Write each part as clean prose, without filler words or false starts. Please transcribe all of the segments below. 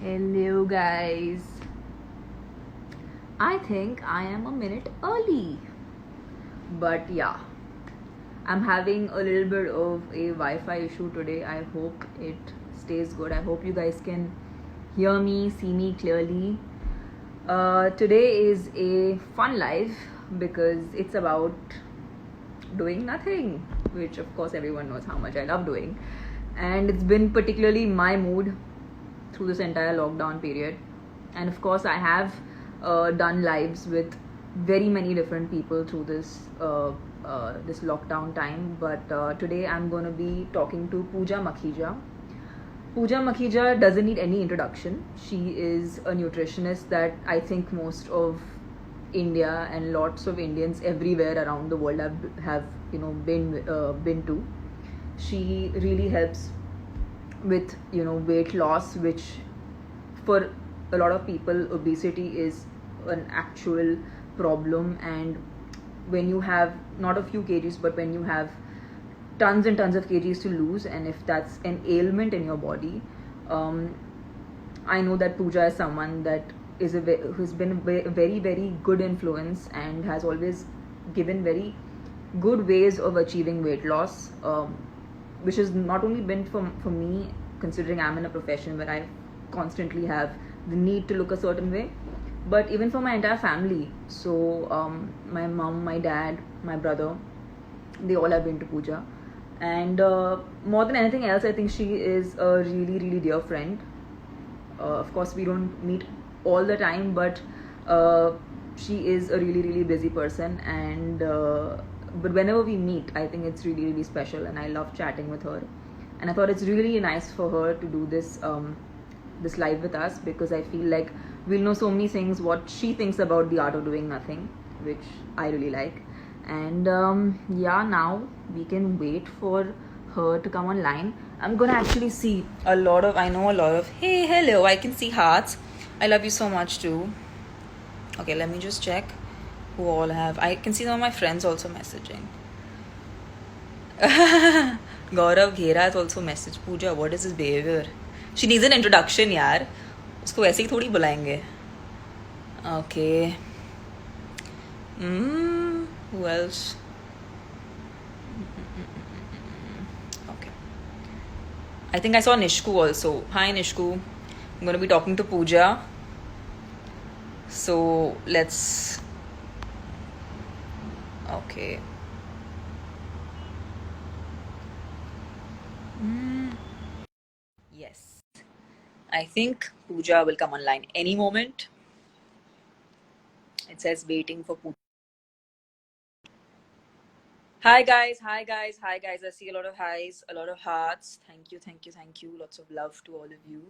Hello, guys. I think I am a minute early, but yeah, I'm having a little bit of a Wi Fi issue today. I hope it stays good. I hope you guys can hear me, see me clearly. Today is a fun live because it's about doing nothing, which of course everyone knows how much I love doing. And it's been particularly my mood through this entire lockdown period. And of course, I have done lives with very many different people through this lockdown time. But today I'm going to be talking to Pooja Makhija. Pooja Makhija doesn't need any introduction. She is a nutritionist that I think most of India and lots of Indians everywhere around the world have been to. She really helps with weight loss, which for a lot of people obesity is an actual problem. And when you have not a few kgs, but when you have tons and tons of kgs to lose, and if that's an ailment in your body, I know that Pooja is someone that who's been a very very good influence and has always given very good ways of achieving weight loss, which has not only been for me, considering I'm in a profession where I constantly have the need to look a certain way, but even for my entire family. So my mom, my dad, my brother, they all have been to Pooja. And more than anything else, I think she is a really really dear friend. Of course, we don't meet all the time, but she is a really really busy person. And but whenever we meet, I think it's really really special, and I love chatting with her. And I thought it's really nice for her to do this live with us, because I feel like we'll know so many things what she thinks about the art of doing nothing, which I really like. And yeah, now we can wait for her to come online. I'm gonna actually see a lot of, I know a lot of, hey, hello, I can see hearts. I love you so much too. Okay, let me just check who all have. I can see some of my friends also messaging. Gaurav Ghera has also messaged. Pooja, what is his behavior? She needs an introduction, यार. उसको ऐसे ही थोड़ी बुलाएंगे. Okay. Who else? Okay. I think I saw Nishku also. Hi, Nishku. I'm going to be talking to Pooja. So let's. Okay. Yes. I think Pooja will come online any moment. It says waiting for Pooja. Hi guys, hi guys, hi guys. I see a lot of highs, a lot of hearts. Thank you, thank you, thank you. Lots of love to all of you.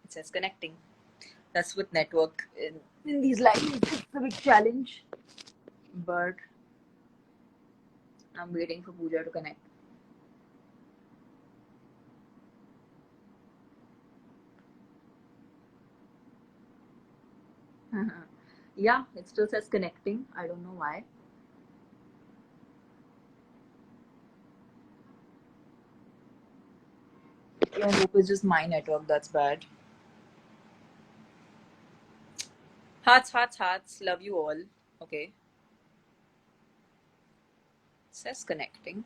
It says connecting. That's with network in these lives. It's a big challenge. But I'm waiting for Pooja to connect. Yeah, it still says connecting. I don't know why. I hope it's just my network that's bad. Hearts, hearts, hearts. Love you all. Okay. It says connecting.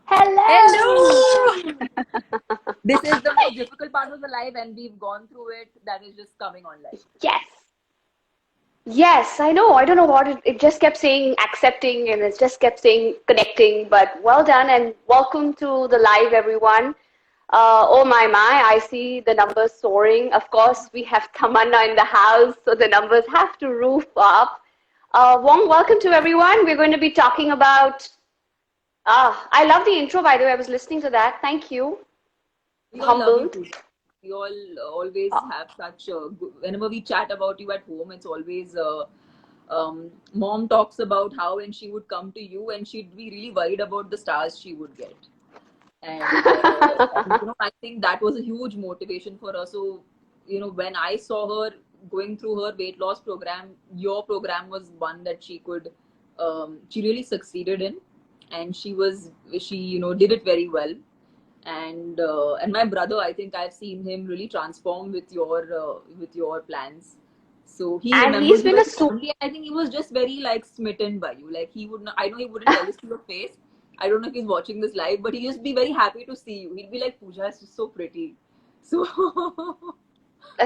Hello. This is the most difficult part of the live, and we've gone through it. That is just coming online. Yes. Yes, I know. I don't know what it just kept saying accepting and it just kept saying connecting, but well done and welcome to the live, everyone. Oh my, I see the numbers soaring. Of course, we have Tamanna in the house, so the numbers have to roof up. Warm welcome to everyone. We're going to be talking about. I love the intro, by the way. I was listening to that. Thank you. We all love you, Humbled. Pooja. We all always Uh, have such whenever we chat about you at home, it's always mom talks about how when she would come to you and she'd be really worried about the stars she would get. And I think that was a huge motivation for her. So when I saw her going through her weight loss program, your program was one that she really succeeded in, and she did it very well. And my brother, I think I've seen him really transform with your plans. So he And he's remembers you been a very super. fondly. I think he was just very like smitten by you. Like he would not, I know he wouldn't tell this to your face. I don't know if he's watching this live, but he'd just be very happy to see you. He'd be like, Pooja is just so pretty. So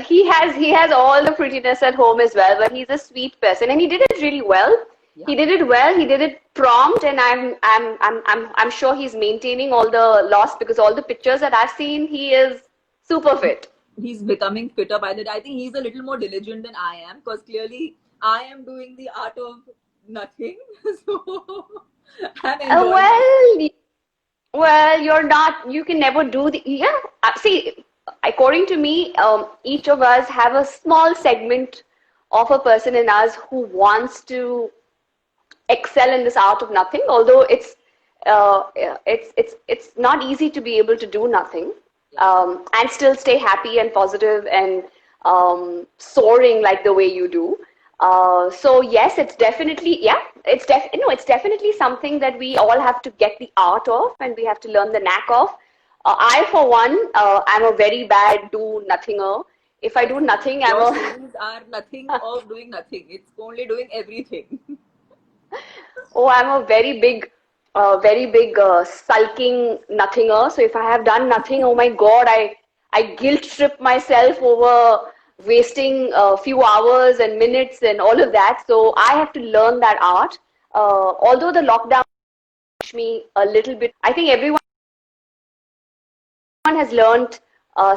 He has all the prettiness at home as well, but he's a sweet person, and he did it really well. yeah, He did it well. He did it prompt, and I'm sure he's maintaining all the loss, because all the pictures that I've seen, he is super fit. he's becoming fitter by the day. I think he's a little more diligent than I am, because clearly I am doing the art of nothing. So I'm Uh, enjoying it. well, well, you're not. You can never do the. Yeah. See, according to me, each of us have a small segment of a person in us who wants to excel in this art of nothing. Although it's not easy to be able to do nothing, Yeah. and still stay happy and positive and soaring like the way you do. So yes, it's definitely, yeah, it's definitely something that we all have to get the art of, and we have to learn the knack of. I, for one, I'm a very bad do nothinger. If I Yes. do nothing, I'm Your a stories are nothing of doing nothing. It's only doing everything. Oh, I'm a very big sulking nothinger. So if I have done nothing, oh my God, I guilt trip myself over wasting a few hours and minutes and all of that. So I have to learn that art. Although the lockdown taught me a little bit, I think everyone has learned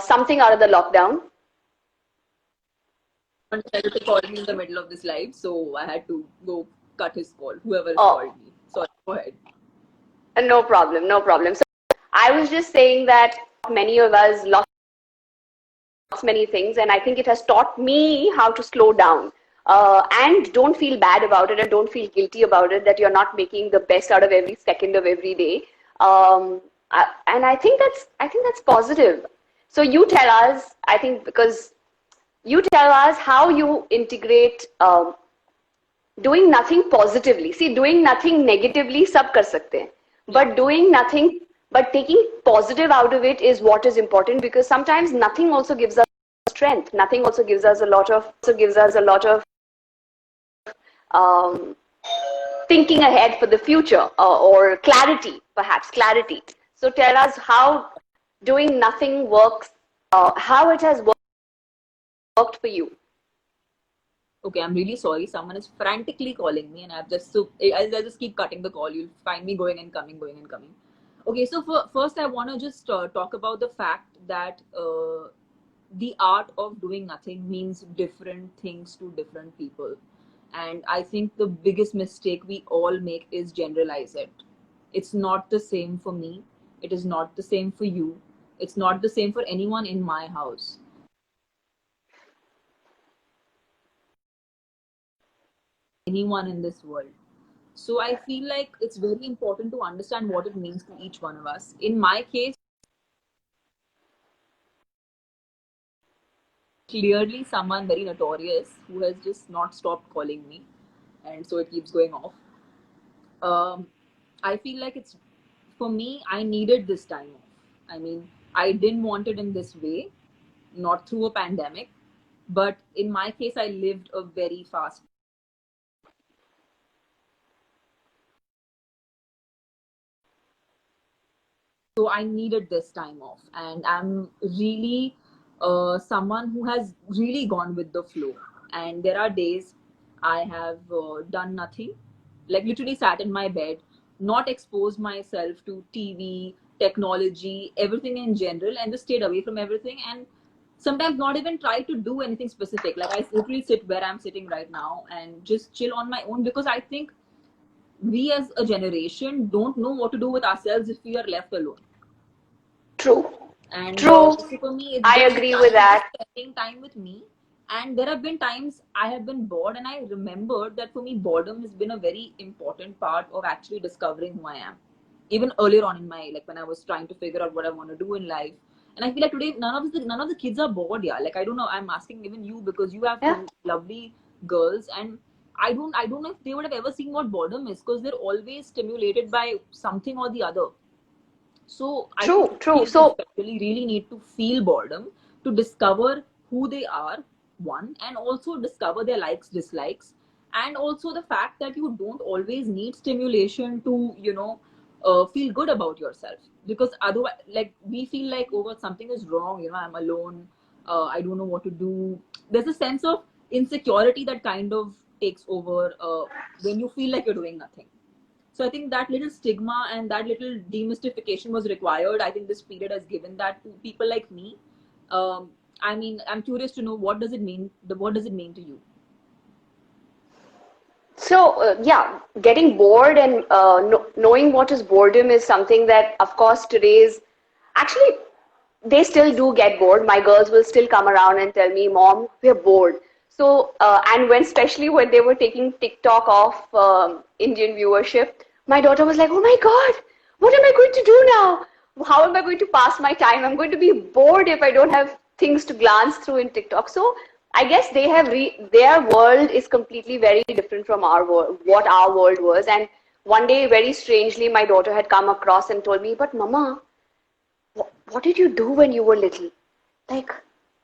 something out of the lockdown. Someone decided to call me in the middle of this live, so I had to go cut his call. Whoever has Oh, called me. Sorry, go ahead. no problem, no problem. So I was just saying that many of us lost many things, and I think it has taught me how to slow down, and don't feel bad about it, and don't feel guilty about it, that you're not making the best out of every second of every day. And I think that's positive. So you tell us, I think, because you tell us how you integrate doing nothing positively. See, doing nothing negatively, sab kar sakte hain. Yeah. But doing nothing, but taking positive out of it is what is important, because sometimes nothing also gives us strength. Nothing also gives us a lot of um, thinking ahead for the future, or clarity, perhaps clarity. So tell us how doing nothing works, how it has worked for you. Okay, I'm really sorry. Someone is frantically calling me, and I'll just keep cutting the call. You'll find me going and coming, going and coming. Okay, so first, I want to just talk about the fact that the art of doing nothing means different things to different people. And I think the biggest mistake we all make is generalize it. It's not the same for me. It is not the same for you. It's not the same for anyone in my house. Anyone in this world. So I feel like it's very important to understand what it means to each one of us. In my case, clearly someone very notorious who has just not stopped calling me, and so it keeps going off. I feel like it's for me, I needed this time off. I mean, I didn't want it in this way, not through a pandemic, but in my case, I lived a very fast. So I needed this time off, and I'm really someone who has really gone with the flow. And there are days I have done nothing, like literally sat in my bed, not exposed myself to TV, technology, everything in general, and just stayed away from everything. And sometimes not even try to do anything specific. Like I literally sit where I'm sitting right now and just chill on my own, because I think we as a generation don't know what to do with ourselves if we are left alone. True. And True. so for me, it's I been agree with time just that. spending time with me. And there have been times I have been bored, and I remembered that for me, boredom has been a very important part of actually discovering who I am. even earlier on in my, like when I was trying to figure out what I want to do in life. And I feel like today none of the kids are bored. Yeah, like I don't know. I'm asking even you because you have Yeah. two lovely girls, and I don't know if they would have ever seen what boredom is, because they're always stimulated by something or the other. So I think True, true. kids So, especially really need to feel boredom to discover who they are, one, and also discover their likes, dislikes, and also the fact that you don't always need stimulation to, feel good about yourself. Because otherwise, like we feel like, oh, but something is wrong, I'm alone, I don't know what to do. There's a sense of insecurity that kind of takes over when you feel like you're doing nothing. So I think that little stigma and that little demystification was required. I think this period has given that to people like me. I mean, I'm curious to know, what does it mean? What does it mean to you? yeah, getting bored and knowing what is boredom is something that, of course, today's actually they still do get bored. My girls will still come around and tell me, "Mom, we're bored." So, and when especially when they were taking TikTok off Indian viewership, my daughter was like, "Oh my God, what am I going to do now? How am I going to pass my time? I'm going to be bored if I don't have things to glance through in TikTok." So I guess their world is completely very different from our world, what our world was. And one day, very strangely, my daughter had come across and told me, "But Mama, what did you do when you were little? Like,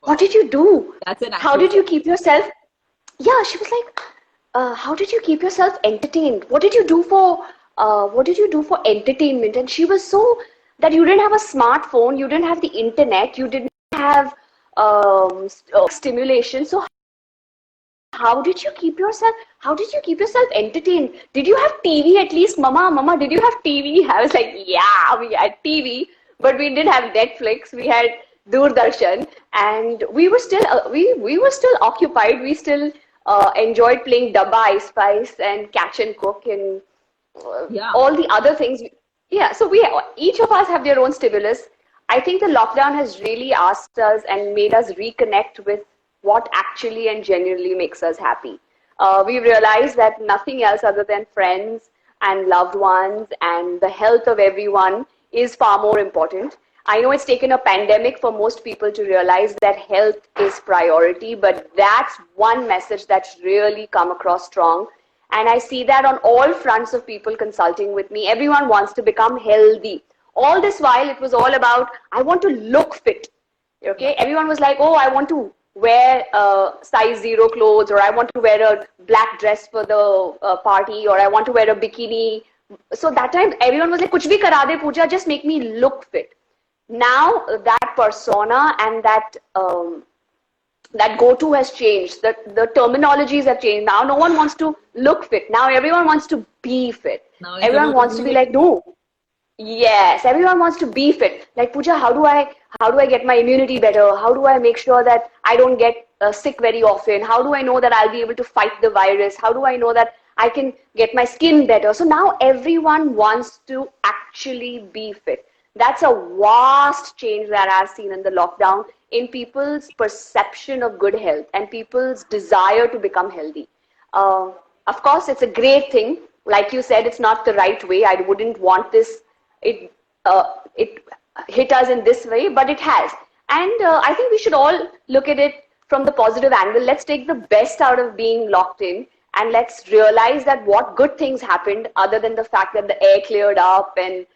what Wow, did you do? that's an How actual did you question. keep yourself?" Yeah, she was like, how did you keep yourself entertained? What did you do for entertainment? And she was so that you didn't have a smartphone, you didn't have the internet, you didn't have stimulation. So how did you keep yourself entertained? Did you have TV at least? Mama, did you have TV? I was like, yeah, we had TV, but we didn't have Netflix. We had Doordarshan, and we were still occupied. We still enjoyed playing Dabba Ice Spice and Catch and Cook and Yeah, all the other things. Yeah, so we each of us have their own stimulus. I think the lockdown has really asked us and made us reconnect with what actually and genuinely makes us happy. We realized that nothing else other than friends and loved ones and the health of everyone is far more important. I know it's taken a pandemic for most people to realize that health is priority, but that's one message that's really come across strong. And I see that on all fronts of people consulting with me. Everyone wants to become healthy. All this while, it was all about, I want to look fit. yeah, Okay, everyone was like, oh, I want to wear size zero clothes, or I want to wear a black dress for the party, or I want to wear a bikini. So that time, everyone was like, kuch bhi kara de, Pooja, just make me look fit. Now that persona and that go-to has changed. The terminologies have changed. Now no one wants to look fit. Now everyone wants to be fit. now it's Everyone about wants to be doing like, no, yes, everyone wants to be fit. Like, Pooja, how do I get my immunity better? How do I make sure that I don't get sick very often? How do I know that I'll be able to fight the virus? How do I know that I can get my skin better? So now everyone wants to actually be fit. That's a vast change that I've seen in the lockdown in people's perception of good health and people's desire to become healthy. Uh, of course, it's a great thing. Like you said, it's not the right way. I wouldn't want it hit us in this way, but it has. And I think we should all look at it from the positive angle. Let's take the best out of being locked in, and let's realize that what good things happened other than the fact that the air cleared up and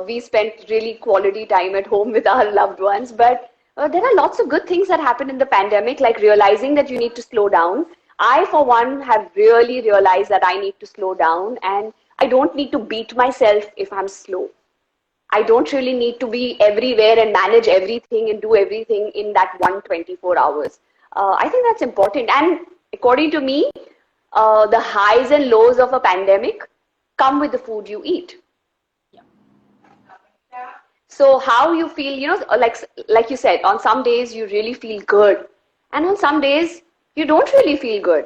we spent really quality time at home with our loved ones. But there are lots of good things that happened in the pandemic, like realizing that you need to slow down. I, for one, have really realized that I need to slow down, and I don't need to beat myself if I'm slow. I don't really need to be everywhere and manage everything and do everything in that 124 hours. I think that's important. And according to me, the highs and lows of a pandemic come with the food you eat. yeah, So how you feel, like you said, on some days you really feel good, and on some days you don't really feel good,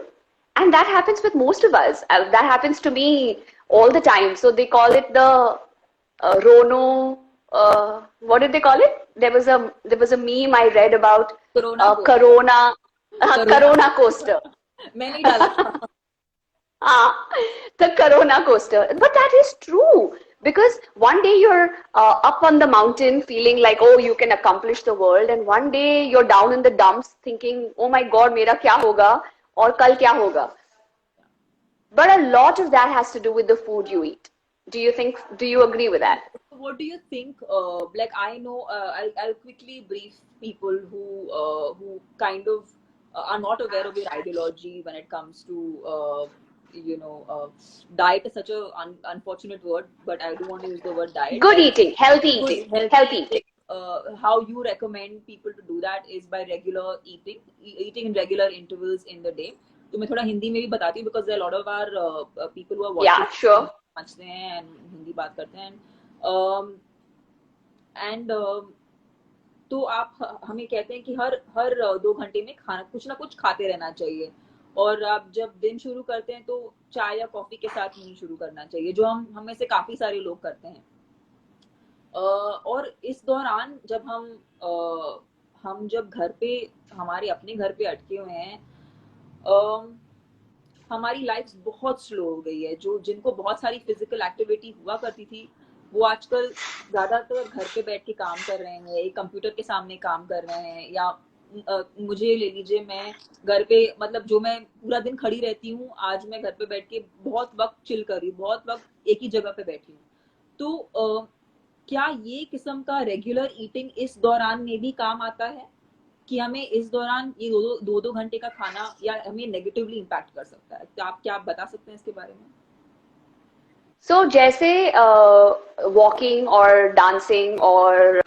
and that happens with most of us. That happens to me all the time. So they call it the Rono. What did they call it? There was a meme I read about Corona coaster, Corona, Corona, Corona coaster. many dala. Ah, the Corona coaster. But that is true. Because one day you're up on the mountain feeling like, oh, you can accomplish the world, and one day you're down in the dumps thinking, oh my god, mera kya hoga aur kal kya hoga. But a lot of that has to do with the food you eat. Do you agree with that? What do you think? Like I know, I'll quickly brief people who kind of are not aware of your ideology when it comes to diet is such a unfortunate word, but I do want to use the word diet. Good Like eating, healthy good eating, healthy healthy eating. eating. How you recommend people to do that is by regular eating, eating in regular intervals in the day. तो मैं थोड़ा हिंदी में भी बताती हूँ because there are a lot of our people who are watching Yeah, sure. समझते हैं and Hindi बात करते हैं एंड तो आप हमें कहते हैं कि हर हर 2 घंटे में खाना कुछ ना कुछ खाते रहना चाहिए और आप जब दिन शुरू करते हैं तो चाय या कॉफी के साथ नहीं शुरू करना चाहिए जो हम में से काफी सारे लोग करते हैं और इस दौरान जब हम जब घर पे हमारे अपने घर पे अटके हुए हैं हमारी लाइफ बहुत स्लो हो गई है जो जिनको बहुत सारी फिजिकल एक्टिविटी हुआ करती थी वो आजकल ज्यादातर घर पे बैठ के काम कर रहे हैं एक कंप्यूटर के सामने काम कर रहे हैं या मुझे ले लीजिए मैं घर पे मतलब जो मैं पूरा दिन खड़ी रहती हूँ आज मैं घर पे बैठ के बहुत वक्त चिल कर रही हूँ बहुत वक्त एक ही जगह पे बैठी हूँ तो क्या ये किस्म का रेगुलर ईटिंग इस दौरान में भी काम आता है कि हमें इस दौरान ये दो घंटे का खाना या हमें नेगेटिवली इम्पैक्ट कर सकता है तो आप बता सकते हैं इसके बारे में सो जैसे वॉकिंग और डांसिंग और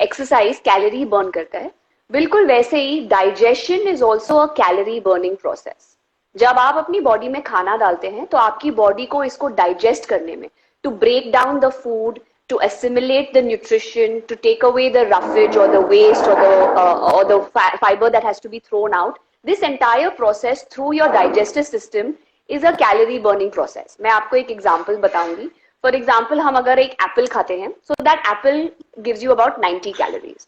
एक्सरसाइज कैलोरी बर्न करता है बिल्कुल वैसे ही digestion is also a calorie burning process जब आप अपनी बॉडी में खाना डालते हैं तो आपकी बॉडी को इसको डाइजेस्ट करने में to break down the food to assimilate the nutrition, to take away the roughage or the waste or the fiber that has to be thrown out. This entire process through your digestive system is a calorie burning process. मैं आपको एक example बताऊंगी. For example, हम अगर एक apple खाते हैं, so that apple gives you about 90 calories.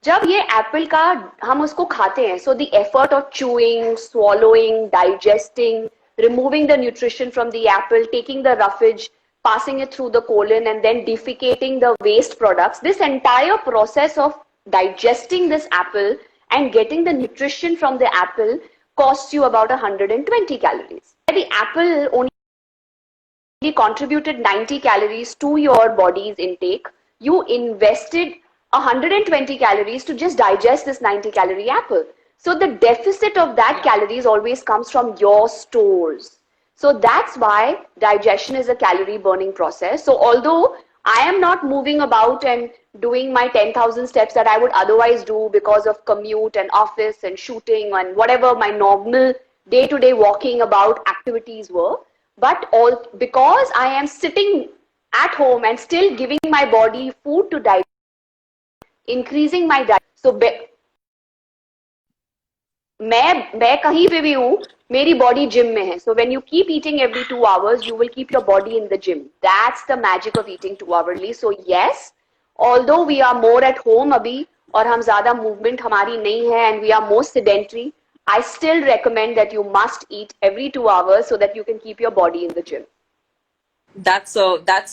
जब ये apple का हम उसको खाते हैं, so the effort of chewing, swallowing, digesting, removing the nutrition from the apple, taking the roughage, passing it through the colon and then defecating the waste products, this entire process of digesting this apple and getting the nutrition from the apple costs you about 120 calories. The apple only contributed 90 calories to your body's intake. You invested 120 calories to just digest this 90 calorie apple. So the deficit of that calories always comes from your stores. So that's why digestion is a calorie burning process. So although I am not moving about and doing my 10,000 steps that I would otherwise do because of commute and office and shooting and whatever my normal day-to-day walking about activities were, but all because I am sitting at home and still giving my body food to digest, increasing my diet. So मैं कहीं पे भी हूँ मेरी body gym में है so when you keep eating every 2 hours you will keep your body in the gym that's the magic of eating 2 hourly so yes although we are more at home अभी और हम ज्यादा movement हमारी नहीं है and we are more sedentary I still recommend that you must eat every 2 hours so that you can keep your body in the gym. That's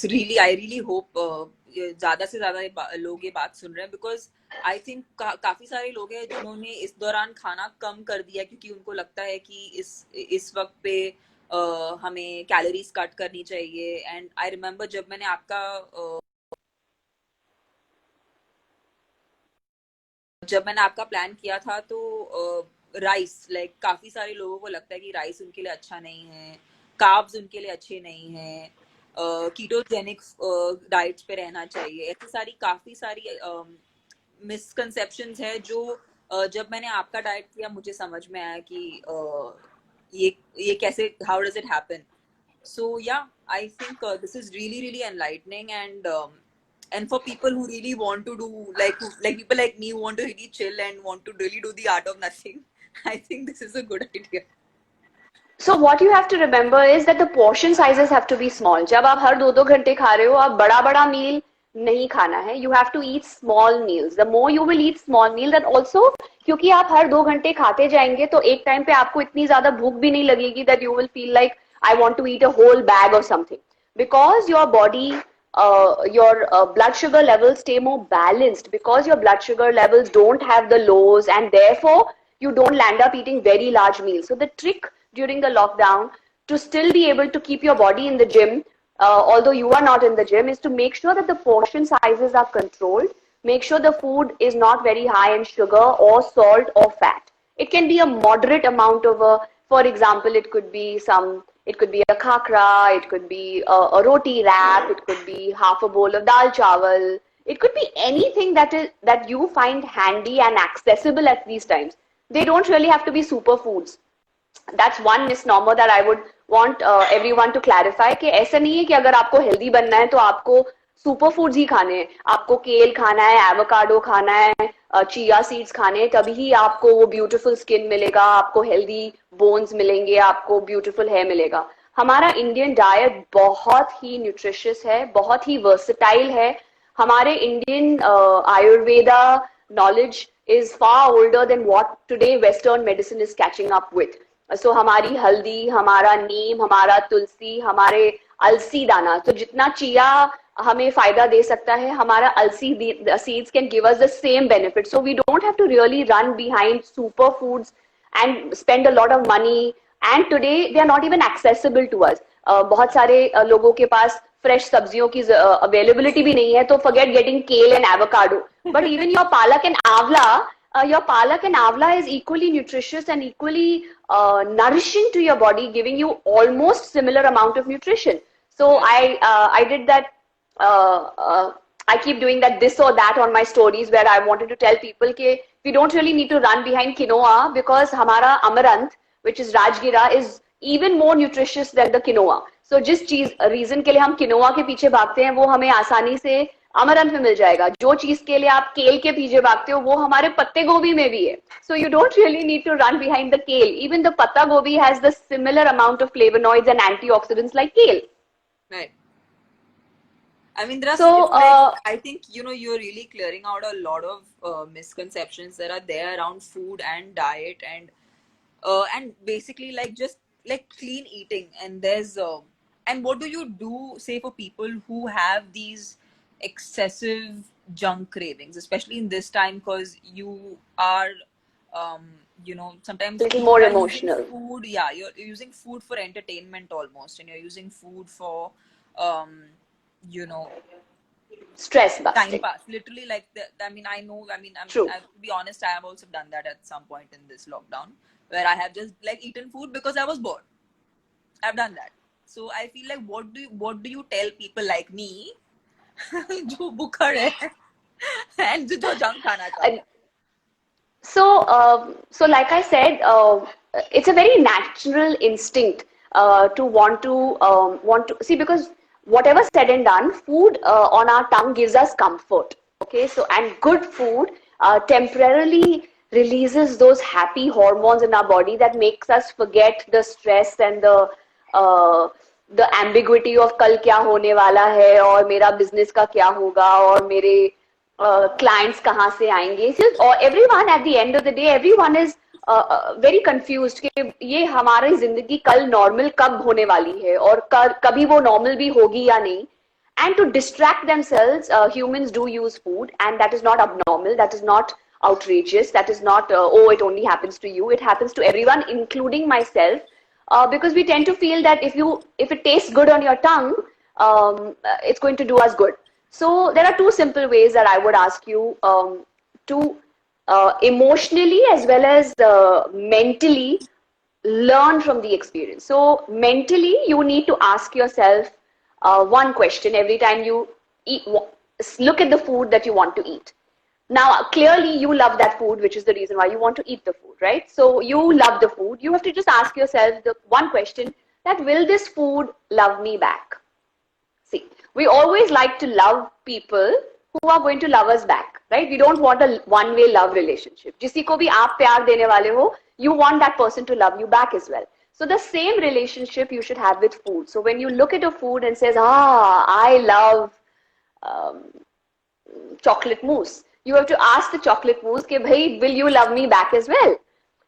really I really hope ज्यादा से ज्यादा लोग ये बात सुन रहे हैं बिकॉज आई थिंक काफी सारे लोग हैं जिन्होंने इस दौरान खाना कम कर दिया क्योंकि उनको लगता है कि इस वक्त पे हमें कैलोरीज कट करनी चाहिए एंड आई रिमेम्बर जब मैंने आपका प्लान किया था तो राइस लाइक काफी सारे लोगों को लगता है कि राइस उनके लिए अच्छा नहीं है कार्ब्स उनके लिए अच्छे नहीं है कीटोजेनिक डाइट्स पे रहना चाहिए ऐसी काफी सारी मिसकंसेप्शंस है जो जब मैंने आपका डाइट किया मुझे समझ में आया कि ये कैसे how does it happen so या I think this is really really enlightening and for people who really want to do like people like me who want to really chill and want to really do the art of nothing I think this is a good idea. So what you have to remember is that the portion sizes have to be small. जब आप हर 2-2 घंटे खा रहे हो आप बड़ा मील नहीं खाना है. You have to eat small meals. The more you will eat small meal, that also क्योंकि आप हर 2 घंटे खाते जाएंगे तो एक टाइम पे आपको इतनी ज्यादा भूख भी नहीं लगेगी that you will feel like I want to eat a whole bag or something. Because your body your blood sugar levels stay more balanced, because your blood sugar levels don't have the lows, and therefore you don't land up eating very large meals. So the trick during the lockdown to still be able to keep your body in the gym, although you are not in the gym, is to make sure that the portion sizes are controlled. Make sure the food is not very high in sugar or salt or fat. It can be a moderate amount of for example, it could be a khakra, it could be a roti wrap, it could be half a bowl of dal chawal. It could be anything that you find handy and accessible at these times. They don't really have to be superfoods. That's one misnomer that I would want everyone to clarify, कि ऐसा नहीं है कि अगर आपको healthy बनना है तो आपको सुपर फूड्स ही खाने हैं. आपको केल खाना है, एवोकाडो खाना है, चिया सीड्स खाने हैं, तभी ही आपको वो ब्यूटीफुल स्किन मिलेगा, आपको हेल्दी बोन्स मिलेंगे, आपको ब्यूटीफुल हेयर मिलेगा. हमारा इंडियन डाइट बहुत ही न्यूट्रिशियस है, बहुत ही वर्सेटाइल है. हमारे Indian Ayurveda knowledge is far older than what today Western medicine is catching up with. So हमारी हल्दी, हमारा नीम, हमारा तुलसी, हमारे अलसी दाना, तो जितना चिया हमें फायदा दे सकता है, हमारा अलसी seeds can give us the same benefit. So we don't have to really run behind superfoods and spend a lot of money. And today they are not even accessible to us. बहुत सारे लोगों के पास fresh सब्जियों की availability भी नहीं है, तो forget getting kale and avocado. But even your palak and avla is equally nutritious and equally nourishing to your body, giving you almost similar amount of nutrition. So I did that. I keep doing that this or that on my stories, where I wanted to tell people that we don't really need to run behind quinoa, because hamara amaranth, which is rajgira, is even more nutritious than the quinoa. So जिस चीज reason के लिए हम quinoa के पीछे भागते हैं, वो हमें आसानी से अमरंथ में मिल जाएगा. जो चीज के लिए आप केल के पीछे भागते हो, वो हमारे पत्ते गोभी में भी है. So you don't really need to run behind the kale. Even the patta gobi has the similar amount of flavonoids and antioxidants like kale. Right. I mean, there are I think, you're really clearing out a lot of misconceptions that are there around food and diet, and basically just like clean eating. And there's and what do you do, say, for people who have these excessive junk cravings, especially in this time, because you are sometimes a little more emotional. Food, yeah, you're using food for entertainment almost, and you're using food for stress busting. Time pass, literally. Like I mean, True. I, to be honest, I have also done that at some point in this lockdown, where I have just eaten food because I was bored. I've done that. So I feel like, what do you tell people like me जो भूखा है and जो junk खाना चाहता है? So like I said, it's a very natural instinct to want to see, because whatever said and done, food on our tongue gives us comfort. Okay, so and good food temporarily releases those happy hormones in our body that makes us forget the stress and the ambiguity of कल क्या होने वाला है, और मेरा business का क्या होगा, और मेरे clients कहाँ से आएंगे. Or everyone, at the end of the day, everyone is very confused कि ये हमारी जिंदगी कल normal कब होने वाली है, और कभी वो normal भी होगी या नहीं. And to distract themselves, humans do use food, and that is not abnormal, that is not outrageous, that is not oh, it only happens to you. It happens to everyone, including myself, because we tend to feel that if it tastes good on your tongue, it's going to do us good. So there are two simple ways that I would ask you to emotionally as well as mentally learn from the experience. So mentally, you need to ask yourself one question every time you eat. Look at the food that you want to eat. Now, clearly you love that food, which is the reason why you want to eat the food, right? So you love the food. You have to just ask yourself the one question, that will this food love me back? See, we always like to love people who are going to love us back, right? We don't want a one-way love relationship. जिसी को भी आप प्यार देने वाले हो, you want that person to love you back as well. So the same relationship you should have with food. So when you look at a food and says, I love chocolate mousse, you have to ask the chocolate mousse, कि, bhai, will you love me back as well?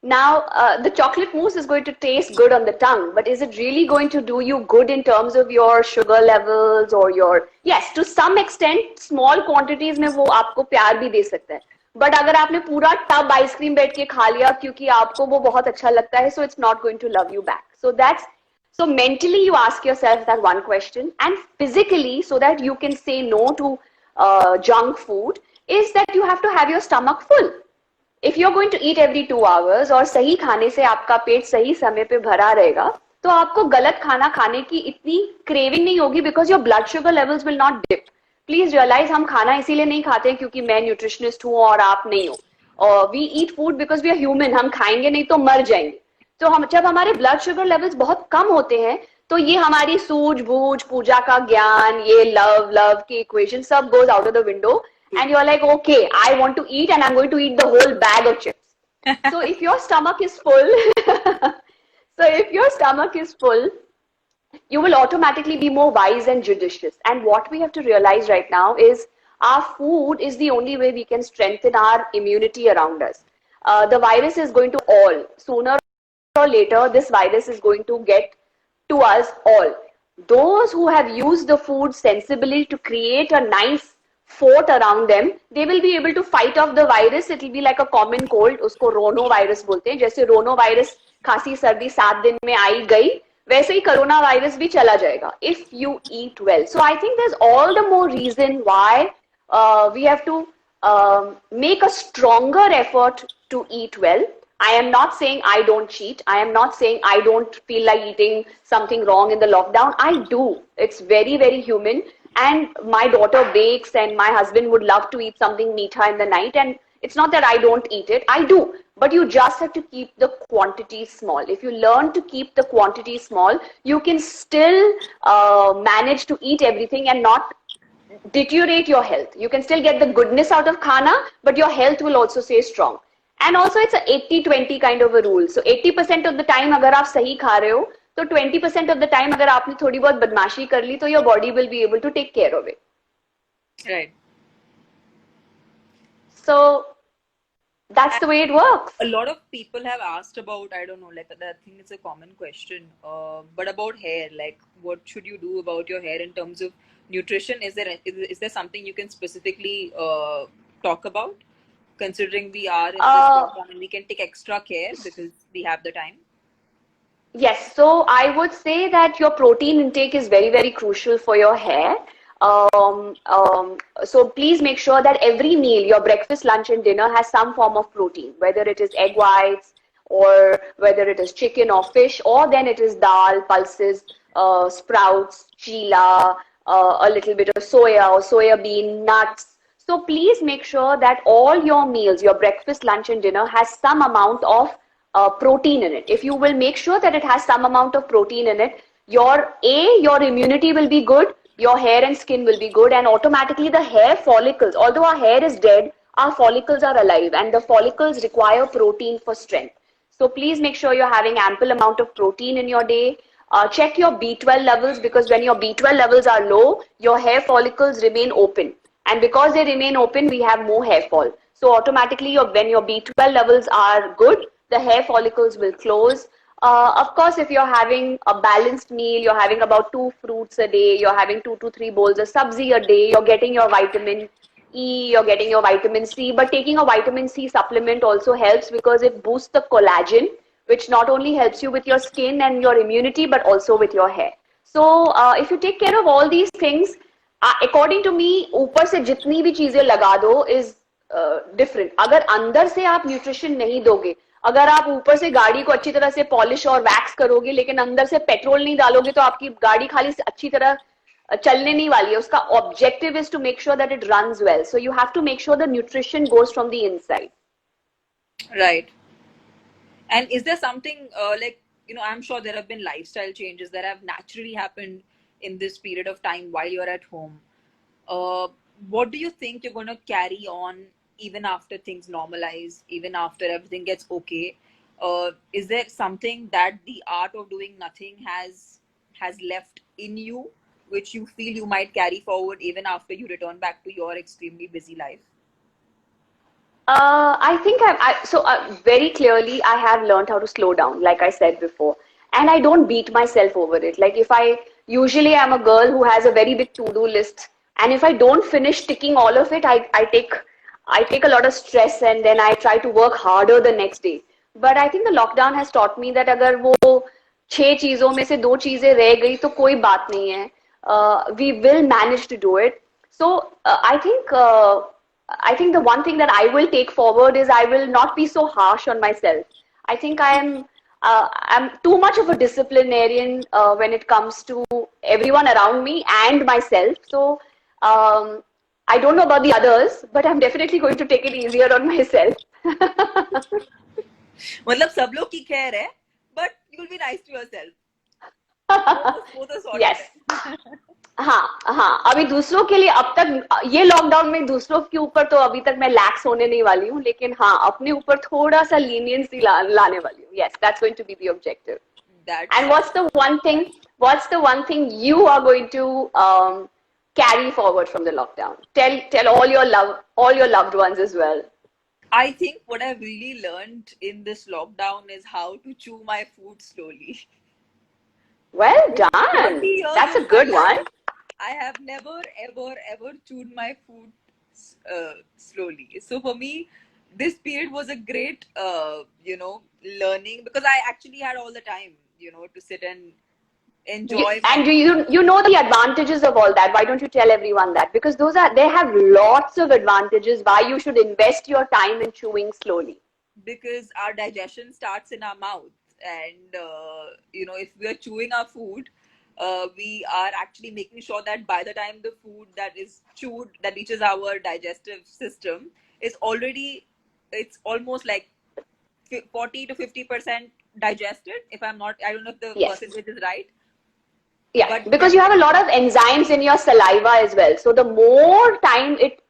Now, the chocolate mousse is going to taste good on the tongue, but is it really going to do you good in terms of your sugar levels or your... Yes, to some extent, small quantities में वो आपको प्यार भी दे सकता है. But अगर आपने पूरा टब आइसक्रीम बैठ के खा लिया क्योंकि आपको वो बहुत अच्छा लगता है, so it's not going to love you back. So mentally you ask yourself that one question, and physically, so that you can say no to junk food, is that you have to have your stomach full. If you're going to eat every 2 hours और सही खाने से आपका पेट सही समय पे भरा रहेगा, तो आपको गलत खाना खाने की इतनी क्रेविंग नहीं होगी, because your blood sugar levels will not dip. Please realise, हम खाना इसीलिए नहीं खाते हैं क्योंकि मैं न्यूट्रिशनिस्ट हूँ और आप नहीं हो. और we eat food because we are human. हम खाएंगे नहीं तो मर जाएंगे. तो हम जब हमारे ब्लड शुगर लेवल्स बहुत कम होते हैं, तो ये हमारी सूझबूझ, पूजा का ज्ञान, ये लव लव की इक्वेशन सब goes out of the window. And you're like, okay, I want to eat and I'm going to eat the whole bag of chips. So if your stomach is full, you will automatically be more wise and judicious. And what we have to realize right now is our food is the only way we can strengthen our immunity around us. The virus is going to all, sooner or later, this virus is going to get to us all. Those who have used the food sensibly to create a nice fort around them, they will be able to fight off the virus. It will be like a common cold. उसको रोनो virus बोलते हैं. जैसे रोनो virus खांसी सर्दी 7 दिन में आई गई, वैसे ही कोरोना वायरस भी चला जाएगा if you eat well. So I think there's all the more reason why we have to make a stronger effort to eat well. I am not saying I don't cheat. I am not saying I don't feel like eating something wrong in the lockdown. I do. It's very, very human. And my daughter bakes and my husband would love to eat something meetha in the night. And it's not that I don't eat it. I do. But you just have to keep the quantity small. If you learn to keep the quantity small, you can still manage to eat everything and not deteriorate your health. You can still get the goodness out of khana, but your health will also stay strong. And also it's a 80-20 kind of a rule. So 80% of the time अगर आप सही खा रहे हो, तो 20% of the time अगर आपने थोड़ी बहुत बदमाशी कर ली, तो your body will be able to take care of it. Right. So that's the way it works. A lot of people have asked about, I don't know, like I think it's a common question, but about hair, like what should you do about your hair in terms of nutrition? Is there something you can specifically talk about, considering we are in this lockdown and we can take extra care because we have the time? Yes, so I would say that your protein intake is very, very crucial for your hair. So please make sure that every meal, your breakfast, lunch and dinner has some form of protein, whether it is egg whites or whether it is chicken or fish, or then it is dal, pulses, sprouts, chila, a little bit of soya or soya bean, nuts. So please make sure that all your meals, your breakfast, lunch and dinner has some amount of protein in it. If you will make sure that it has some amount of protein in it, your immunity will be good, your hair and skin will be good, and automatically the hair follicles, although our hair is dead, our follicles are alive, and the follicles require protein for strength. So please make sure you're having ample amount of protein in your day. Check your B12 levels, because when your B12 levels are low, your hair follicles remain open. And because they remain open, we have more hair fall. So automatically, when your B12 levels are good, the hair follicles will close. Of course, if you're having a balanced meal, you're having about 2 fruits a day, you're having 2 to 3 bowls of sabzi a day, you're getting your vitamin E, you're getting your vitamin C. But taking a vitamin C supplement also helps because it boosts the collagen, which not only helps you with your skin and your immunity, but also with your hair. So if you take care of all these things, according to me, ऊपर से जितनी भी चीजें लगा दो is different. अगर अंदर से आप न्यूट्रिशन नहीं दोगे, अगर आप ऊपर से गाड़ी को अच्छी तरह से पॉलिश और वैक्स करोगे लेकिन अंदर से पेट्रोल नहीं डालोगे, तो आपकी गाड़ी खाली अच्छी तरह चलने नहीं वाली है. उसका objective is to make sure that it runs well. So you have to make sure the nutrition goes from the inside. Right. And is there something like, I'm sure there have been lifestyle changes that have naturally happened in this period of time while you're at home. What do you think you're going to carry on even after things normalize, even after everything gets okay? Is there something that the art of doing nothing has left in you, which you feel you might carry forward even after you return back to your extremely busy life? I think very clearly I have learned how to slow down, like I said before, and I don't beat myself over it. Like if I usually I'm a girl who has a very big to-do list, and if I don't finish ticking all of it, I take a lot of stress, and then I try to work harder the next day. But I think the lockdown has taught me that अगर वो 6 चीजों में से 2 चीजें रह गई तो कोई बात नहीं है. We will manage to do it. So I think the one thing that I will take forward is I will not be so harsh on myself. I think I'm too much of a disciplinarian when it comes to everyone around me and myself. So um, I don't know about the others, but I'm definitely going to take it easier on myself. मतलब सब लोग की खैर है, but you'll be nice to yourself. वो तो sorted Yes. है. हाँ हाँ, अभी दूसरों के लिए अब तक ये लॉकडाउन में दूसरों के ऊपर तो अभी तक मैं लैक्स होने नहीं वाली हूँ, लेकिन हाँ अपने ऊपर थोड़ा सा लीनियंसी लाने वाली हूँ. Yes, that's going to be the objective. That's And what's the one thing you are going to carry forward from the lockdown? Tell all your loved ones as well. I think what I've really learned in this lockdown is how to chew my food slowly. Well In 30 done. years That's a of my good one. life, I have never, ever chewed my food slowly. So for me, this period was a great, learning because I actually had all the time, to sit and enjoy my And you know the advantages of all that. Why don't you tell everyone that? Because they have lots of advantages why you should invest your time in chewing slowly. because our digestion starts in our mouth, and if we are chewing our food, we are actually making sure that by the time the food that is chewed that reaches our digestive system is already, it's almost like 40 to 50% digested. If I'm not, I don't know if the Yes. percentage is right, Yeah, but because you have a lot of enzymes in your saliva as well. So the more time it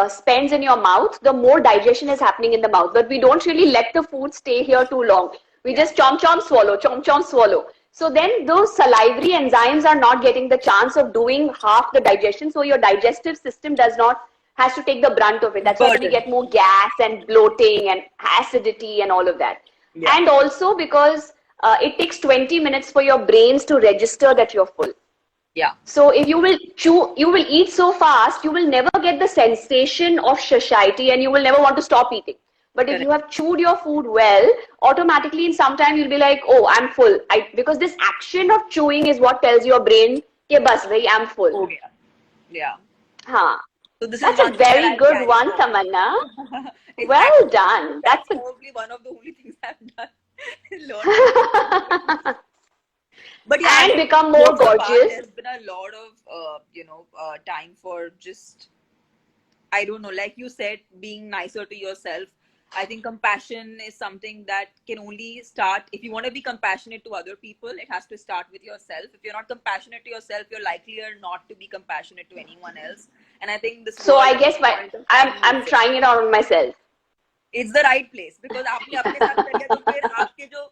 spends in your mouth, the more digestion is happening in the mouth. But we don't really let the food stay here too long. We just chomp chomp swallow, chomp chomp swallow. So then those salivary enzymes are not getting the chance of doing half the digestion. So your digestive system has to take the brunt of it. That's why we burden. get more gas and bloating and acidity and all of that. Yeah. And also because it takes 20 minutes for your brains to register that you're full. Yeah. So if you will eat so fast, you will never get the sensation of satiety and you will never want to stop eating. But if you have chewed your food well, automatically in some time you'll be like, oh, I'm full. Because this action of chewing is what tells your brain, ke bas bhai, I'm full. Oh, yeah. Yeah. Huh. So this That's is a one thing that very I'll good carry one, forward. Tamanna. It's Well actually, done. that's That's probably one of the only things I've done. Learned. But yeah, I and think become more jokes apart, gorgeous. there's been a lot of time for just, I don't know, like you said, being nicer to yourself. I think compassion is something that can only start if you want to be compassionate to other people. It has to start with yourself. If you're not compassionate to yourself, you're likelier not to be compassionate to anyone else. And I think this So world I at this guess point of time I'm needs it. trying it out on myself. It's the right place because आपने अपने साथ कर लिया तो फिर आपके जो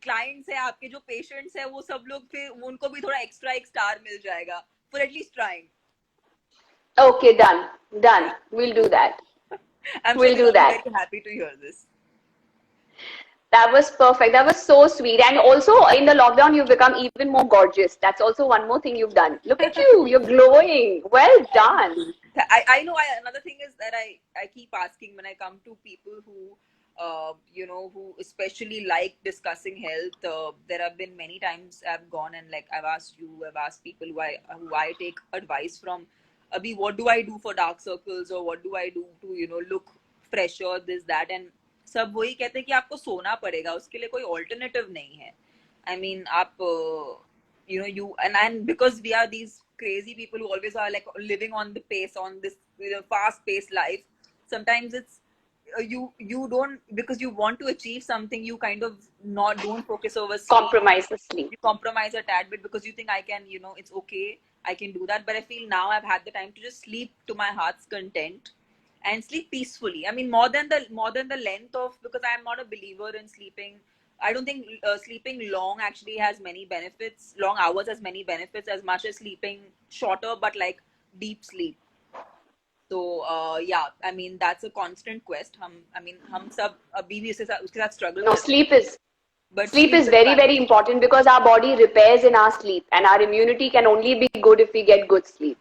clients है, आपके जो patients है, वो सब लोग फिर उनको भी थोड़ा extra एक star मिल जाएगा for at least trying. Okay, done. Done. We'll do that. I'm sure We'll they'll do all be that. very happy to hear this. That was perfect. That was so sweet. And also in the lockdown, you've become even more gorgeous. That's also one more thing you've done. Look at you. You're glowing. Well done. I know. Another thing is that I keep asking when I come to people who, who especially like discussing health. There have been many times I've gone and like I've asked you, I've asked people who I take advice from. Abhi, what do I do for dark circles, or what do I do to look fresher, this that, and सब वही कहते हैं कि आपको सोना पड़ेगा, उसके लिए कोई alternative नहीं है. I mean, आप you and because we are these crazy people who always are like living on the pace, on this fast paced life, sometimes it's you don't, because you want to achieve something, you kind of not don't focus over sleep. Compromise the sleep. You compromise a tad bit because you think I can, it's okay, I can do that. But I feel now I've had the time to just sleep to my heart's content and sleep peacefully. I mean, more than the length of, because I am not a believer in sleeping. I don't think sleeping long actually has many benefits. Long hours has many benefits as much as sleeping shorter, but like deep sleep. So yeah, I mean that's a constant quest. हम सब अभी भी उसके साथ struggle No, कर रहे हैं. But sleep is is very, very fantastic. important because our body repairs in our sleep and our immunity can only be good if we get good sleep.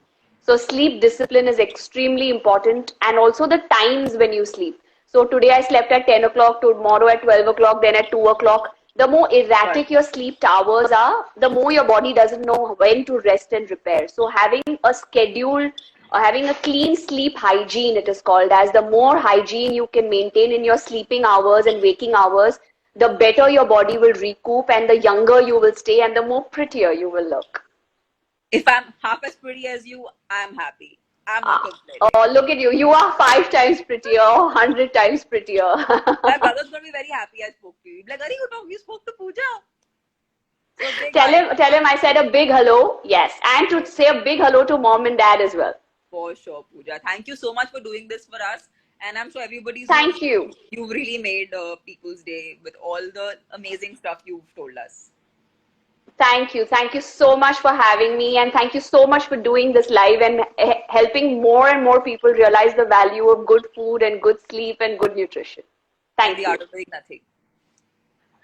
So sleep discipline is extremely important, and also the times when you sleep. So today I slept at 10 o'clock, tomorrow at 12 o'clock, then at 2 o'clock. The more Right. erratic your sleep hours are, the more your body doesn't know when to rest and repair. So having a schedule or having a clean sleep hygiene, it is called as, the more hygiene you can maintain in your sleeping hours and waking hours, the better your body will recoup and the younger you will stay and the more prettier you will look. If I'm half as pretty as you, I'm happy. I'm not complaining. Oh, look at you. You are 5 times prettier, 100 times prettier. My brother's gonna be very happy I spoke to you. He'll be like, Are you spoke to Pooja? So big Tell him I said a big hello. Yes. And to say a big hello to mom and dad as well. For sure, Pooja. Thank you so much for doing this for us. And I'm sure everybody's Thank you. You've really made people's day with all the amazing stuff you've told us. Thank you. Thank you so much for having me. And thank you so much for doing this live and helping more and more people realize the value of good food and good sleep and good nutrition. Thank you. And the art of doing nothing.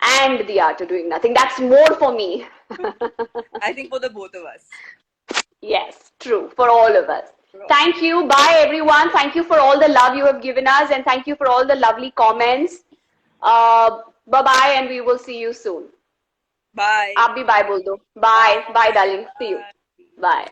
And the art of doing nothing. That's more for me. I think for the both of us. Yes, true. For all of us. Thank you. Bye, everyone. Thank you for all the love you have given us. And thank you for all the lovely comments. Bye-bye, and we will see you soon. Bye. आप भी bye बोल दो. Bye. Bye, darling. See you. Bye.